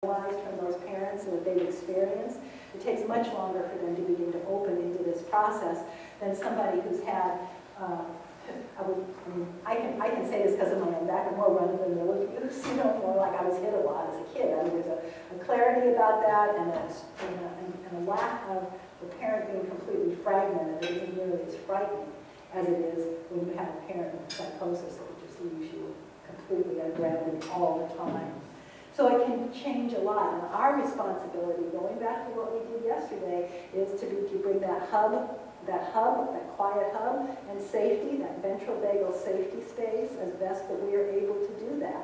from those parents and what they've experienced. It takes much longer for them to begin to open into this process than somebody who's had, I can say this because of my own background, more run-of-the-mill abuse, you know, more like I was hit a lot as a kid. I mean, there's a clarity about that and a lack of the parent being completely fragmented. It isn't nearly as frightening as it is when you have a parent with psychosis that just leaves you completely ungrounded all the time. So it can change a lot. And our responsibility, going back to what we did yesterday, is to bring that quiet hub, and safety, that ventral vagal safety space, as best that we are able to do that.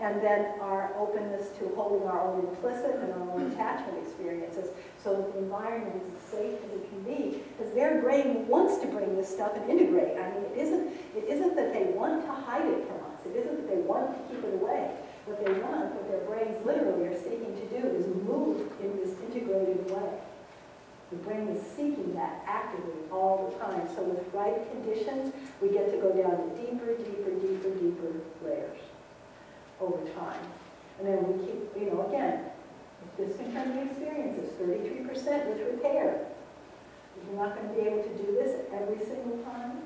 And then our openness to holding our own implicit and our own attachment experiences, so that the environment is as safe as it can be, because their brain wants to bring this stuff and integrate. I mean, it isn't that they want to hide it from us. It isn't that they want to keep it away. What they want, what their brains literally are seeking to do, is move in this integrated way. The brain is seeking that actively all the time. So with right conditions, we get to go down to deeper, deeper, deeper, deeper layers over time. And then we keep, you know, again, discontinued experiences, 33% with repair. You're not going to be able to do this every single time.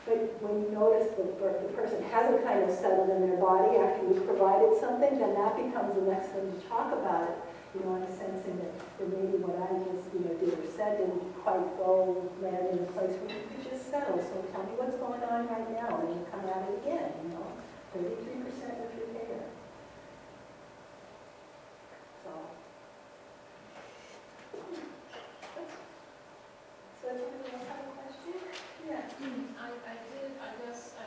But when you notice the person hasn't kind of settled in their body after you've provided something, then that becomes the next thing to talk about it. You know, in a sensing that maybe what I just, you know, did or said didn't quite go land in a place where you could just settle. So tell me what's going on right now, and you come at it again, you know. 33% with repair. So anybody else have a question? Yeah. I did, I guess,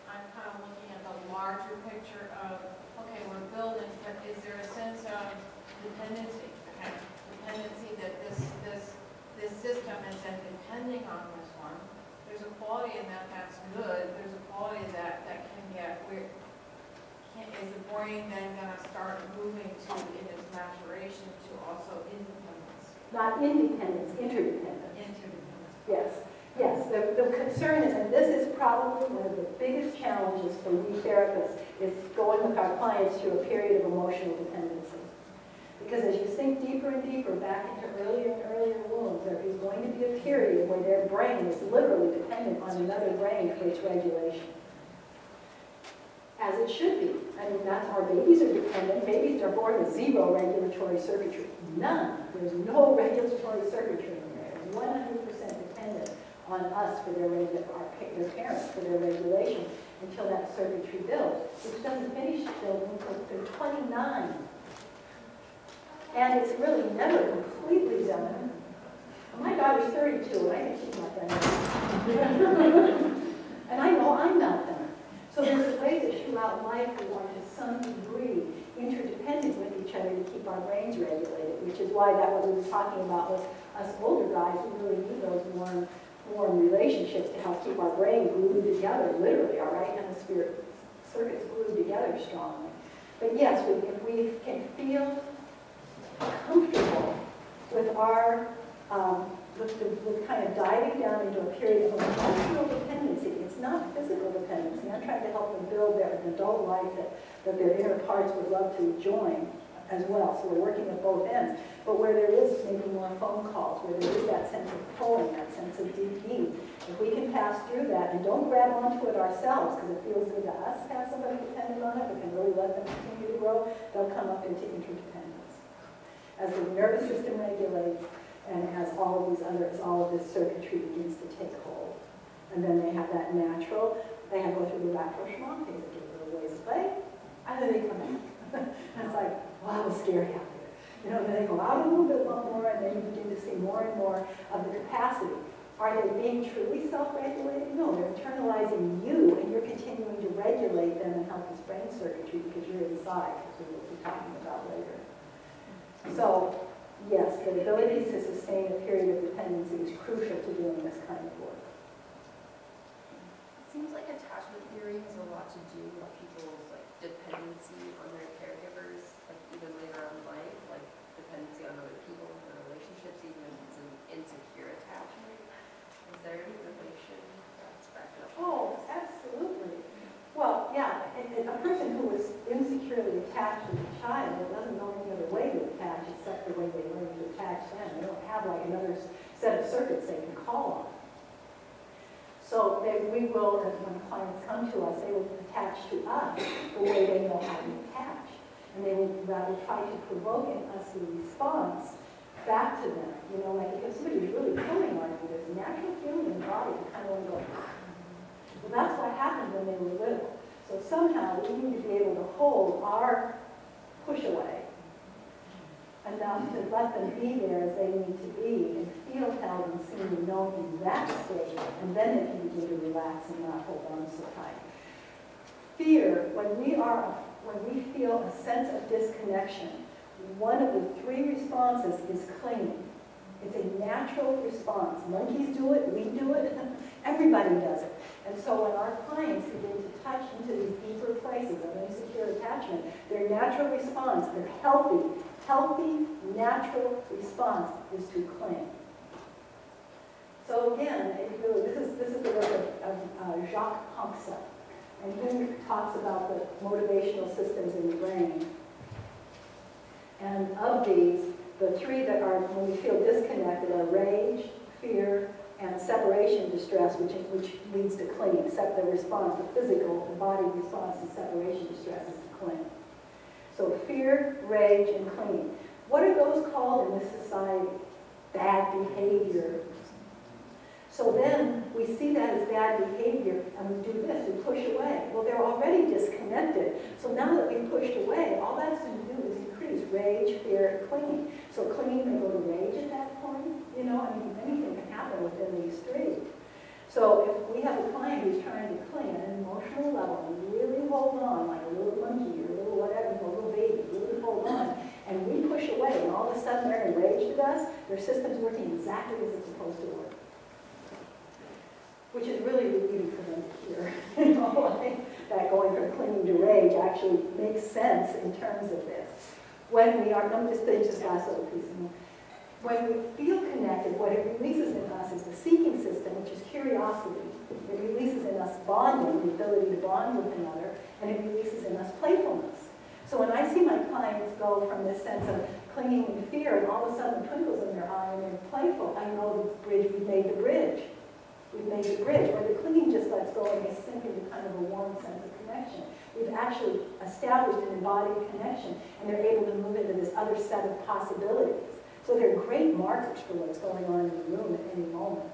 I'm kind of looking at the larger picture of, okay, we're building, but is there a sense of dependency that this system is then depending on this one? There's a quality in that that's good. There's a quality that can get weird. Is the brain then going to start moving to, in its maturation, to also independence? Not independence, interdependence. Interdependence. Yes. Yes, the concern is, and this is probably one of the biggest challenges for we therapists, is going with our clients through a period of emotional dependency. Because as you sink deeper and deeper back into earlier and earlier wounds, there is going to be a period where their brain is literally dependent on another brain for its regulation. As it should be. I mean, that's our babies are dependent. Babies are born with zero regulatory circuitry. None. There's no regulatory circuitry in there. It's 100% dependent on us for their parents for their regulation until that circuitry builds, which doesn't finish building until they're 29. And it's really never completely done. My daughter's 32, and I think she's not done. And I know I'm not done. So there's a way that throughout life we are to some degree interdependent with each other to keep our brains regulated, which is why that what we were talking about with us older guys, we really need those warm relationships to help keep our brain glued together, literally, our right hemisphere circuits glued together strongly. But yes, if we can feel comfortable with our, with kind of diving down into a period of emotional dependency. It's not physical dependency. I'm trying to help them build their adult life that their inner parts would love to join as well. So we're working at both ends. But where there is maybe more phone calls, where there is that sense of pulling, that sense of deep need, if we can pass through that and don't grab onto it ourselves because it feels good to us to have somebody dependent on it, we can really let them continue to grow, they'll come up into interdependence. As the nervous system regulates and as all of this circuitry begins to take hold. And then they have that natural, they have go through the rapprochement, they give a little ways away, and then they come back. And it's like, wow, it's scary out there. You know, then they go out a little bit more, and then you begin to see more and more of the capacity. Are they being truly self-regulated? No, they're internalizing you, and you're continuing to regulate them and help this brain circuitry because you're inside, as we will be talking about later. So, yes, the ability to sustain a period of dependency is crucial to doing this kind of work. It seems like attachment theory has a lot to do with people's dependency on their caregivers, even later on in life, like dependency on other people and their relationships, even if it's an insecure attachment. Is there any relation that's backed up? Oh, absolutely. Well, yeah, a person who was insecurely attached as a child that doesn't know except the way they learn to attach them. They don't have like another set of circuits they can call on. So we will, when clients come to us, they will attach to us the way they know how to attach. And they will rather try to provoke in us a response back to them. You know, like if somebody's really pulling on you, there's a natural feeling in the body that kind of want to go, ah. Well, that's what happened when they were little. So somehow we need to be able to hold our push away enough to let them be there as they need to be and feel held and seen and known in that state, and then they can begin to relax and not hold on so tight. Fear, when we feel a sense of disconnection, one of the three responses is clinging. It's a natural response. Monkeys do it, we do it, everybody does it. And so when our clients begin to touch into these deeper places of insecure attachment, their natural response, their healthy, natural response is to cling. So again, this is the work of Jacques Hanksel, and he talks about the motivational systems in the brain. And of these, the three that are, when we feel disconnected, are rage, fear, and separation distress, which leads to clinging. Except the response, the physical, the body response to separation distress is to cling. So fear, rage, and clinging. What are those called in this society? Bad behavior. So then we see that as bad behavior, and we do this, we push away. Well, they're already disconnected. So now that we've pushed away, all that's going to do is increase rage, fear, and clinging. So clinging may go to rage at that point. You know, I mean, anything can happen within these three. So if we have a client who's trying to cling at an emotional level and really hold on, like a little monkey or a little whatever, a little baby, really hold on, and we push away, and all of a sudden they're enraged with us, their system's working exactly as it's supposed to work. Which is really relieving for them to hear. You know, like that going from clinging to rage actually makes sense in terms of this. When we are, let me just finish this last little piece. When we feel connected, what it releases in us is the seeking system, which is curiosity. It releases in us bonding, the ability to bond with another, and it releases in us playfulness. So when I see my clients go from this sense of clinging and fear, and all of a sudden twinkles in their eye and they're playful, I know the bridge, we've made the bridge. We've made the bridge, or the clinging just lets go and they sink into kind of a warm sense of connection. We've actually established an embodied connection, and they're able to move into this other set of possibilities. So they're great markers for what's going on in the room at any moment.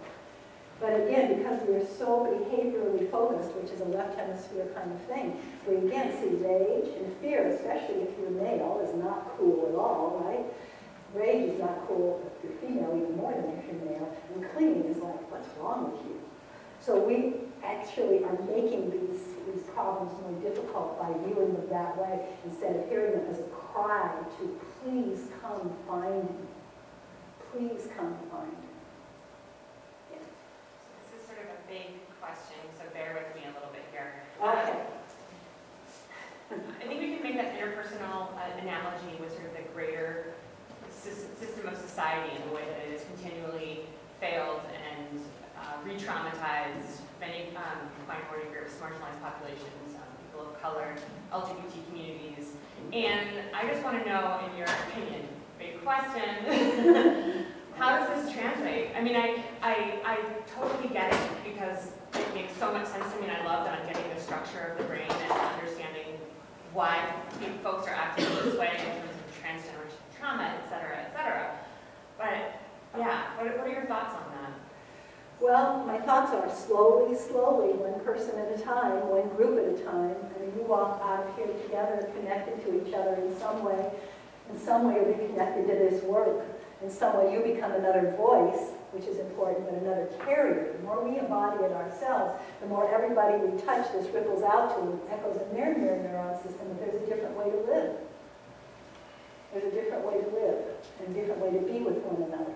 But again, because we are so behaviorally focused, which is a left hemisphere kind of thing, we again see rage and fear, especially if you're male, is not cool at all, right? Rage is not cool if you're female, even more than if you're male. And clinging is like, what's wrong with you? So we actually are making these problems more difficult by viewing them that way, instead of hearing them as a cry to please come find me. Please come find me. Yeah. This is sort of a big question, so bear with me a little bit here. Okay. I think we can make that interpersonal analogy with sort of the greater system of society in the way that it has continually failed and re-traumatized many minority groups, marginalized populations, people of color, LGBT communities. And I just want to know, in your opinion, big question, how does this translate? I mean, I totally get it because it makes so much sense to me, and I love that I'm getting the structure of the brain and understanding why folks are acting this way in terms of transgenerational trauma, et cetera, but yeah, what are your thoughts on that? Well, my thoughts are slowly, one person at a time, one group at a time. I mean, we walk out of here together, connected to each other in some way. In some way, we're connected to this work. In some way, you become another voice, which is important, but another carrier. The more we embody it ourselves, the more everybody we touch this ripples out to and echoes in their mirror neuron system that there's a different way to live. There's a different way to live and a different way to be with one another.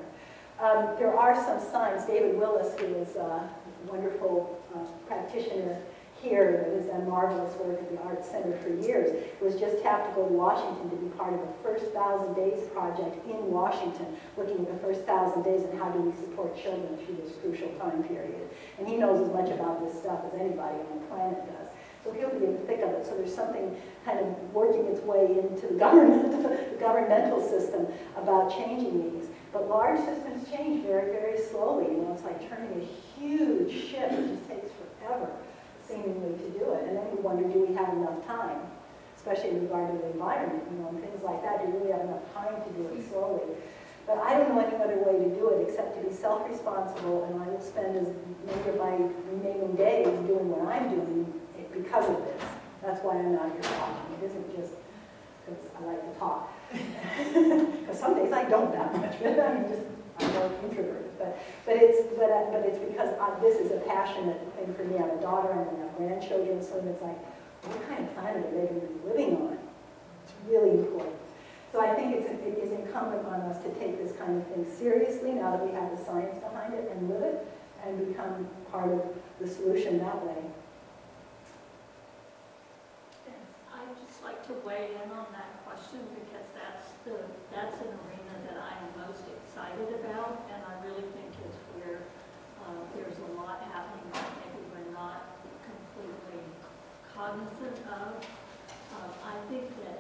There are some signs. David Willis, who is a wonderful practitioner here that has done marvelous work at the Arts Center for years, was just tapped to go to Washington to be part of the First 1,000 Days project in Washington, looking at the first 1,000 days and how do we support children through this crucial time period. And he knows as much about this stuff as anybody on the planet does. So he'll be in the thick of it. So there's something kind of working its way into the governmental system about changing these. But large systems change very, very slowly. You know, it's like turning a huge ship. It just takes forever, seemingly, to do it. And then we wonder, do we have enough time? Especially in regard to the environment, you know, and things like that. Do we really have enough time to do it slowly? But I don't know any other way to do it except to be self-responsible, and I will spend as many of my remaining days doing what I'm doing because of this. That's why I'm not here talking. It isn't just because I like to talk. Because some days I don't that much. I'm more introverted. But it's because this is a passionate thing for me. I have a daughter and I have grandchildren, so it's like, what kind of planet are they going to be living on? It's really important. So I think it is incumbent on us to take this kind of thing seriously now that we have the science behind it and live it and become part of the solution that way. I'd just like to weigh in on that question because that's an arena that I am most excited about, and I really think it's where there's a lot happening that maybe we're not completely cognizant of. I think that,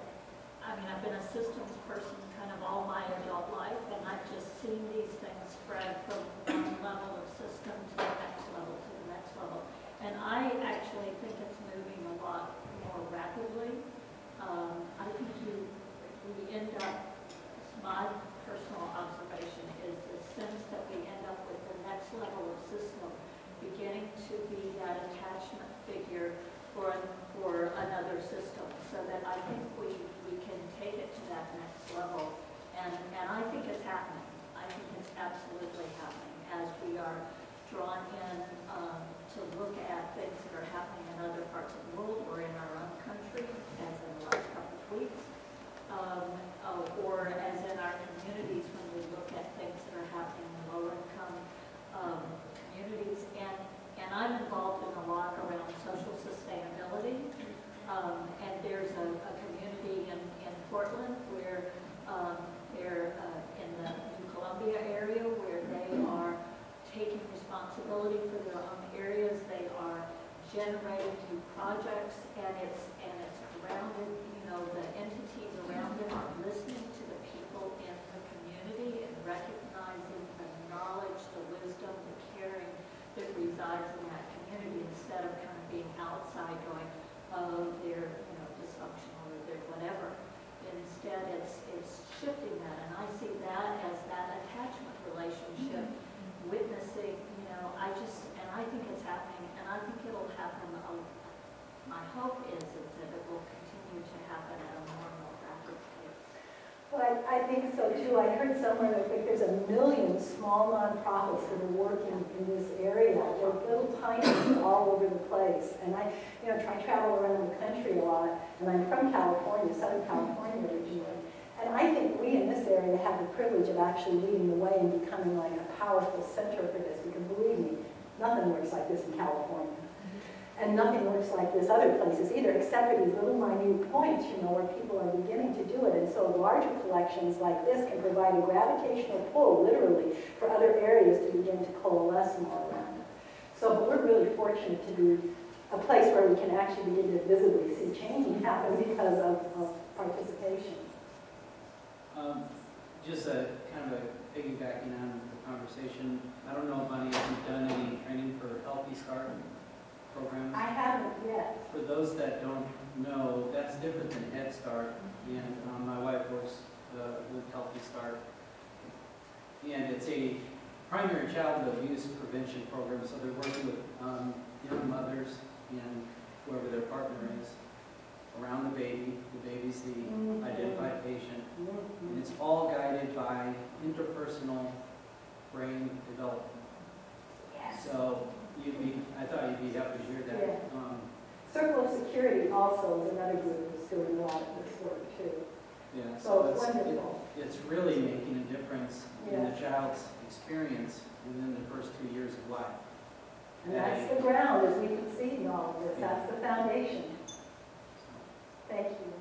I mean, I've been a systems person kind of all my adult life, and I've just seen these things spread from one level of system to the next level to the next level. And I actually think it's moving a lot more rapidly. I think we end up, my personal observation is the sense that we end up with the next level of system beginning to be that attachment figure for another system, so that I think we can take it to that next level. And I think it's happening. I think it's absolutely happening as we are drawn in to look at things that are happening in other parts of the world or in our own country, as in the last couple of weeks, or as in our communities when we look at things that are happening in lower-income communities. And I'm involved in a lot around social sustainability. And there's a community in Portland where they're in the New Columbia area where they are taking responsibility for their own areas. They are generating new projects, and it's grounded, you know, the entities around them are listening to the people in the community and recognizing the knowledge, the wisdom, the caring that resides in that community, instead of kind of being outside going, oh, they're, you know, dysfunctional or they're whatever. Instead, it's shifting that, and I see that as that attachment relationship, witnessing, you know, I think it's happening, and I think it'll happen. My hope is that it will continue to happen at a more and more rapid pace. Well, I think so too. I heard somewhere that there's 1 million small nonprofits that are working in this area. They're little tiny all over the place. And I travel around the country a lot, and I'm from California, Southern California originally. And I think we in this area have the privilege of actually leading the way and becoming like a powerful center for this, because believe me, nothing works like this in California. And nothing works like this other places either, except for these little minute points, you know, where people are beginning to do it. And so larger collections like this can provide a gravitational pull, literally, for other areas to begin to coalesce more around. So we're really fortunate to be a place where we can actually begin to visibly see change happen because of participation. Just kind of piggybacking on the conversation, I don't know, Bonnie, if you've done any training for Healthy Start programs? I haven't yet. For those that don't know, that's different than Head Start, and my wife works with Healthy Start. And it's a primary child abuse prevention program, so they're working with young mothers and whoever their partner is around the baby. The baby's the identified patient. And it's all guided by interpersonal brain development. Yes. So I thought you'd be happy to hear that. Yeah. Circle of Security also is another group that's doing a lot of this work too. Yeah, So it's wonderful. It's really making a difference in Yeah. the child's experience within the first 2 years of life. And that's the ground, as we can see in all of this. That's the foundation. Thank you.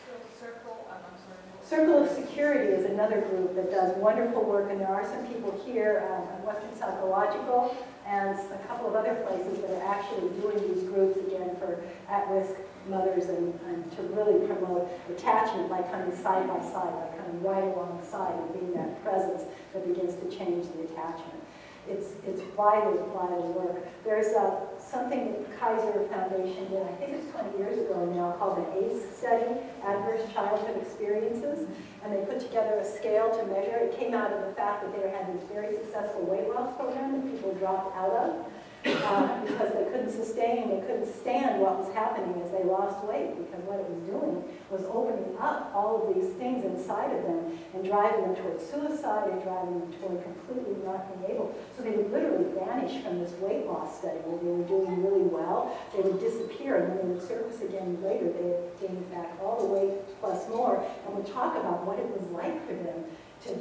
So circle, I'm sorry. Circle of Security is another group that does wonderful work, and there are some people here at Western Psychological and a couple of other places that are actually doing these groups, again, for at-risk mothers and to really promote attachment by coming side by side, by coming right alongside and being that presence that begins to change the attachment. It's vital work. There's something that the Kaiser Foundation did, I think it's 20 years ago now, called the ACE study, Adverse Childhood Experiences, and they put together a scale to measure. It came out of the fact that they had this very successful weight loss program that people dropped out of because they couldn't sustain, they couldn't stand what was happening as they lost weight, because what it was doing was opening up all of these things inside of them and driving them towards suicide and driving them toward completely not being able. So they would literally vanish from this weight loss study where they were doing really well. They would disappear, and when they would surface again later, they had gained back all the weight plus more, and would talk about what it was like for them to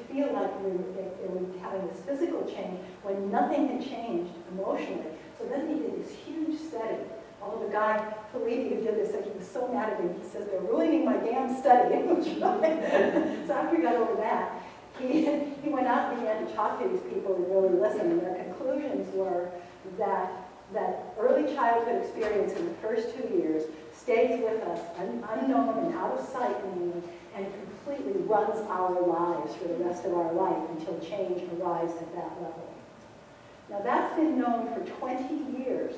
feel like they were having this physical change when nothing had changed emotionally. So then he did this huge study. Oh, the guy, Felipe, who did this, like, he was so mad at me. He says, they're ruining my damn study. So after he got over that, he went out and began to talk to these people and really listen. And their conclusions were that early childhood experience in the first 2 years stays with us unknown and out of sight mainly, and completely runs our lives for the rest of our life until change arrives at that level. Now that's been known for 20 years.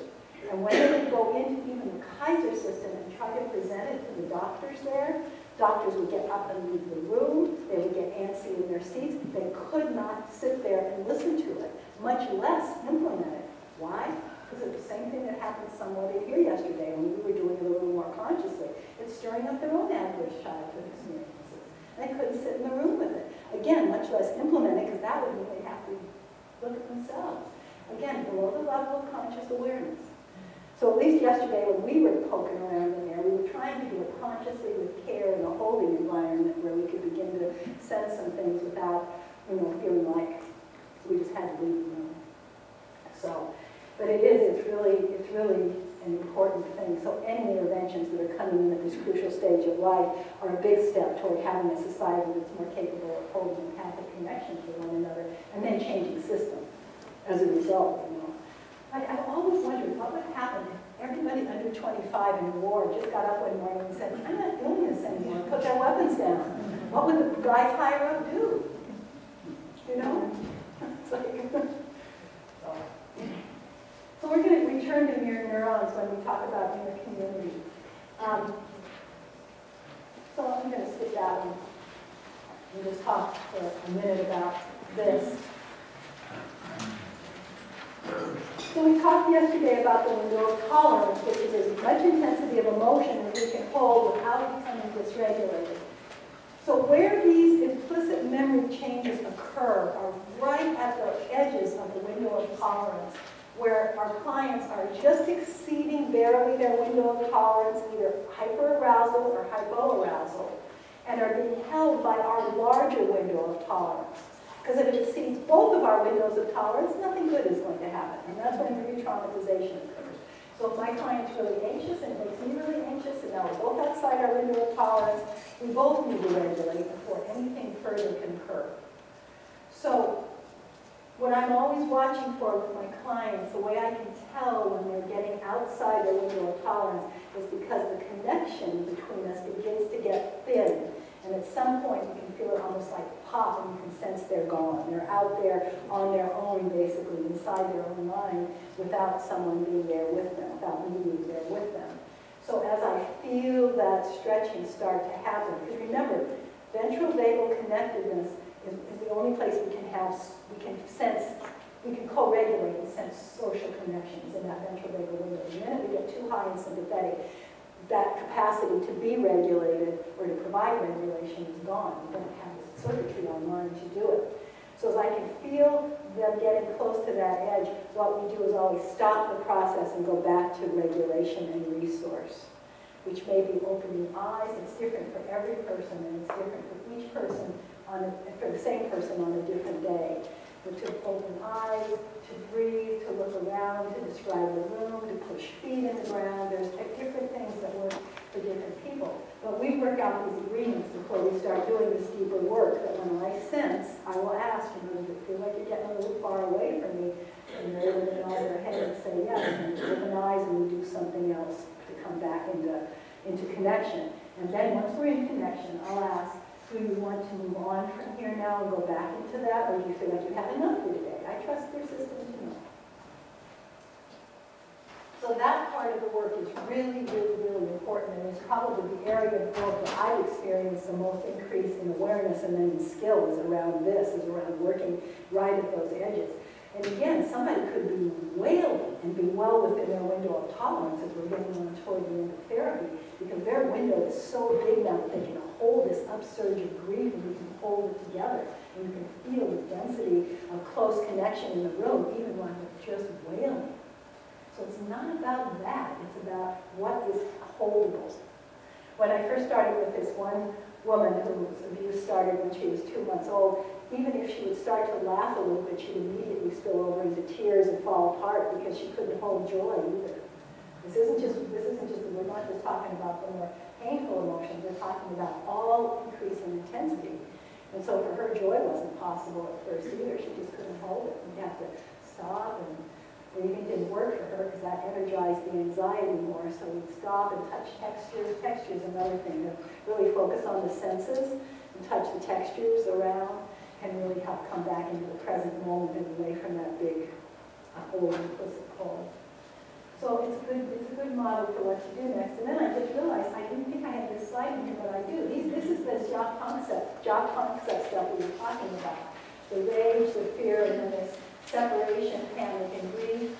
And when they would go into even the Kaiser system and try to present it to the doctors there, doctors would get up and leave the room, they would get antsy in their seats, they could not sit there and listen to it, much less implement it. Why? Because it's the same thing that happened somewhere here yesterday when we were doing it a little more consciously. It's stirring up their own adverse childhood experiences. They couldn't sit in the room with it. Again, much less implement it, because that would mean they have to look at themselves. Again, below the level of conscious awareness. So at least yesterday when we were poking around in there, we were trying to do it consciously with care in a holding environment where we could begin to sense some things without, feeling like we just had to leave the room. So, but it's really an important thing. So any interventions that are coming in at this crucial stage of life are a big step toward having a society that's more capable of holding empathic connections with one another and then changing systems as a result, I've always wondered what would happen if everybody under 25 in the war just got up one morning and said, I'm not doing this anymore, put their weapons down. What would the guys higher up do? It's like, so we're going to return to mirror neurons when we talk about inner community. So I'm going to sit down and just talk for a minute about this. So we talked yesterday about the window of tolerance, which is as much intensity of emotion as we can hold without becoming dysregulated. So where these implicit memory changes occur are right at the edges of the window of tolerance, where our clients are just exceeding barely their window of tolerance, either hyperarousal or hypoarousal, and are being held by our larger window of tolerance. Because if it exceeds both of our windows of tolerance, nothing good is going to happen. And that's when re-traumatization occurs. So if my client's really anxious and it makes me really anxious, and now we're both outside our window of tolerance, we both need to regulate before anything further can occur. So what I'm always watching for with my clients, the way I can tell when they're getting outside their window of tolerance is because the connection between us begins to get thin. And at some point, you can feel it almost like pop, and you can sense they're gone. They're out there on their own, basically, inside their own mind, without someone being there with them, without me being there with them. So as I feel that stretching start to happen, because remember, ventral vagal connectedness is the only place we can co-regulate and sense social connections in that ventral vagal window. The minute we get too high and sympathetic, that capacity to be regulated or to provide regulation is gone. We don't have the circuitry online to do it. So as I can feel them getting close to that edge, what we do is always stop the process and go back to regulation and resource, which may be opening eyes. It's different for every person, and it's different for each person, for the same person on a different day. But to open eyes, to breathe, to look around, to describe the room, to push feet in the ground. There's different things that work for different people. But we work out these agreements before we start doing this deeper work, that when I sense, I will ask, does it feel like you're getting a little far away from me? And they're able to nod their head and say yes, and open eyes, and we do something else to come back into connection. And then once we're in connection, I'll ask, do you want to move on from here now and go back into that, or do you feel like you had enough for today? I trust their system to know. So that part of the work is really, really, really important, and it's probably the area of work that I've experienced the most increase in awareness and then in skills around this, is around working right at those edges. And again, somebody could be wailing and be well within their window of tolerance as we're getting on toward the end of therapy, because their window is so big now that they can hold this upsurge of grief, and we can hold it together. And you can feel the density of close connection in the room, even when they're just wailing. So it's not about that, it's about what is holdable. When I first started with this one woman whose abuse started when she was 2 months old, even if she would start to laugh a little bit, she'd immediately spill over into tears and fall apart because she couldn't hold joy either. This isn't just, we're not just talking about the more painful emotions, we're talking about all increase in intensity. And so for her, joy wasn't possible at first either. She just couldn't hold it. We'd have to stop, and breathing didn't work for her because that energized the anxiety more. So we'd stop and touch textures. Textures is another thing, to really focus on the senses and touch the textures around can really help come back into the present moment and away from that big old implicit hold. So it's a good model for what to do next. And then I just realized I didn't think I had this slide in here, but I do. This is the job concept stuff we were talking about. The rage, the fear, and then this separation, panic, and grief.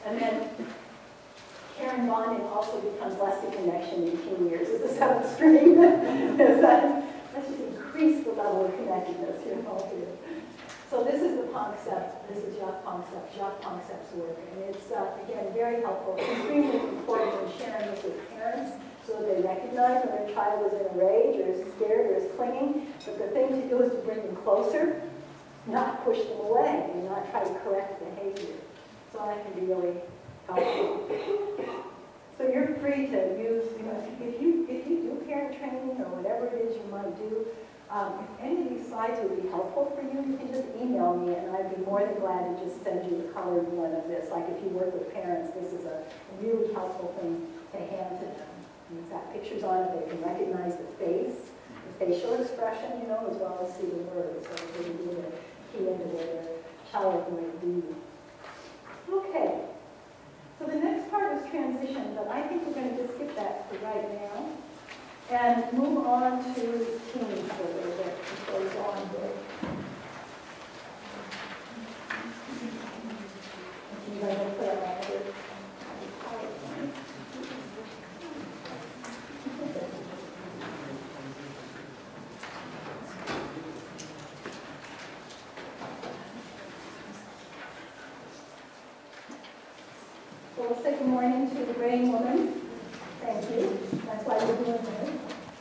And then care and bonding also becomes less a connection in teen years. It's a seventh stream. Let's just increase the level of connectedness here. So this is the concept. This is Jacques Concept's work. And it's, again, very helpful. Extremely important in sharing this with parents so that they recognize when their child is in a rage or is scared or is clinging. But the thing to do is to bring them closer, not push them away, and not try to correct behavior. So that can be really helpful. So you're free to use, if you do parent training or whatever it is you might do, if any of these slides would be helpful for you, you can just email me, and I'd be more than glad to just send you the colored one of this. Like if you work with parents, this is a really helpful thing to hand to them. And it's got pictures on it, they can recognize the face, the facial expression, as well as see the words. So they can do the key into where their child might be. Okay. So the next part is transition, but I think we're going to just skip that for right now and move on to teens for a little bit before we go on break. You guys will put up my other PowerPoint. So let's say good morning to the brain